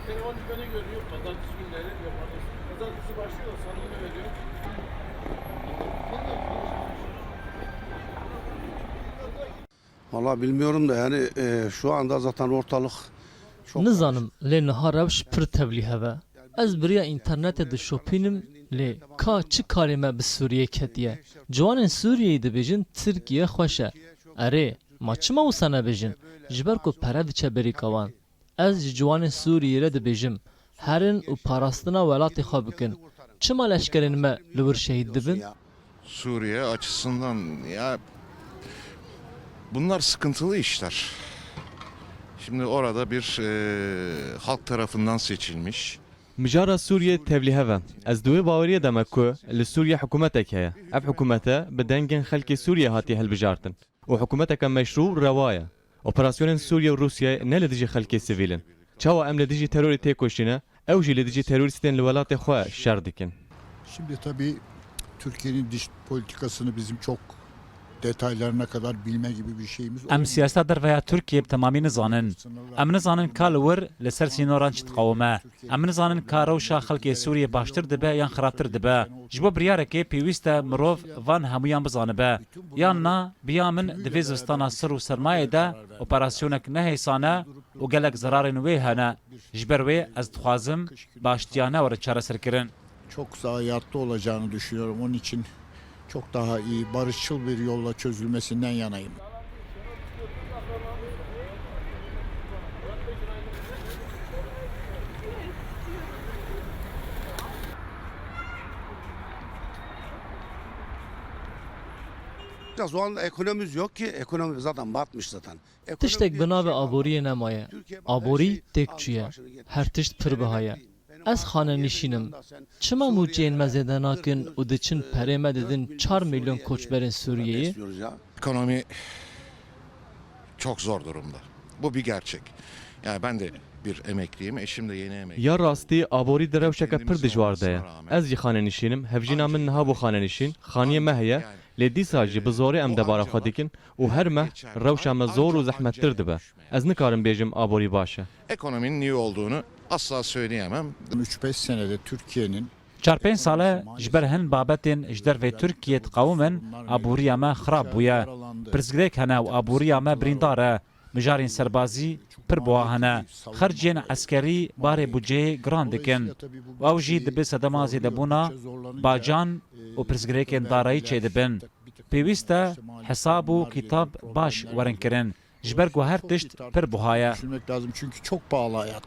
telefon beni görüyor. Pazartesi günleri yok. Pazartesi başlıyor da salı günü veriyor. Vallahi bilmiyorum da yani şu anda zaten ortalık çok Nizanim lê niha rewş pir tevlî heve. Ez biriya internetê dişopînim lê ka çi karê me bi Sûriyê ketiye. Ciwanên Sûriyeyê dibêjin Tirkiye xweş e. Erê, ma çima wisa nebêjin? Ji ber ku pere diçe berî kawan. Ez ji ciwanên Sûriyê re dibêjim. Herin û parastina welatê xwe bikin. Çima leşkerên me li wir şehîd dibin? Suriye açısından ya bunlar sıkıntılı işler. Şimdi orada bir halk tarafından seçilmiş. Mijara Sûriye tevlî heve. Ez duwê baweriye deme ku li Sûriye hikûmetek heye. Ev hikûmete bi dengên xelkê Sûriye hatiye hilbijartin. û hikûmeteka meşrû rewa ye. Operasyonên Sûriye û Rûsyayê ne li dijî xelkê sivîlin. Çawa em li dijî terorê tê koşîne, ew jî li dijî terorîstên li welatê xwe şer dikin. Şimdi tabii Türkiye'nin dış politikasını bizim çok detaylarına kadar bilme gibi bir şeyimiz Em siyaseta derveya Türkiye bi temamî nizanin. Em nizanin ka li wir li ser sînoran çi diqewime. Em nizanin ka rewşa xelkê Sûriye baştir dibe yan xirabtir dibe. Ji bo biryarekê pêwîst e mirov van hemûyan bizanibe. Yan na biya min divê zivistana sir û sermayê de operasyonek nehêsane û gelek zerarên wê hene. Ji ber wê ez dixwazim baştiyane were çareserkirin. çok zayiatlı olacağını düşünüyorum. Onun için çok daha iyi, barışçıl bir yolla çözülmesinden yanayım. şu anda ekonomimiz yok ki, ekonomi zaten batmış zaten. Tiştek bi navê aboriyê nemaye. Aborî têk çûye. Her tişt pir biha ye. Ez xanenîşînim. Çima mûçeyên me zêde nakin û diçin perê me didin 4 milyon koçberên Sûriyeyê? Ekonomi çok zor durumda. Bu bir gerçek. Yani ben de bir emekliyim, eşim de yeni emekli. Ya rastî aborî di rewşeke pir dijwar de ye. Ez jî xanenîşînim, hevjîna min niha bû xanenîşîn, xaniyê me heye, lê dîsa jî bi zorê em debara xwe dikin û her meh rewşa me zor û zehmettir dibe. Ez nikarim bêjim aborî baş e. Ekonominin iyi olduğunu asla söyleyemem. 3-5 senede Türkiye'nin 4-5 sale ji ber hin babetên ji dervê Tirkiye diqewin aboriya me xirab bûye. Pirsgirêk hene û aboriya me birîndar e. Mijarên serbazî pir buha hene. Xerciyên eskerî barê budceyê giran dikin. Ew jî dibe sedema zêdebûna bacan û pirsgirêkên darayî çêdibin. Pêwîst e hesab û kîtab baş werin kirin. Ji ber ku her tişt pir buha ye. düşünmek lazım çünkü çok pahalı hayat.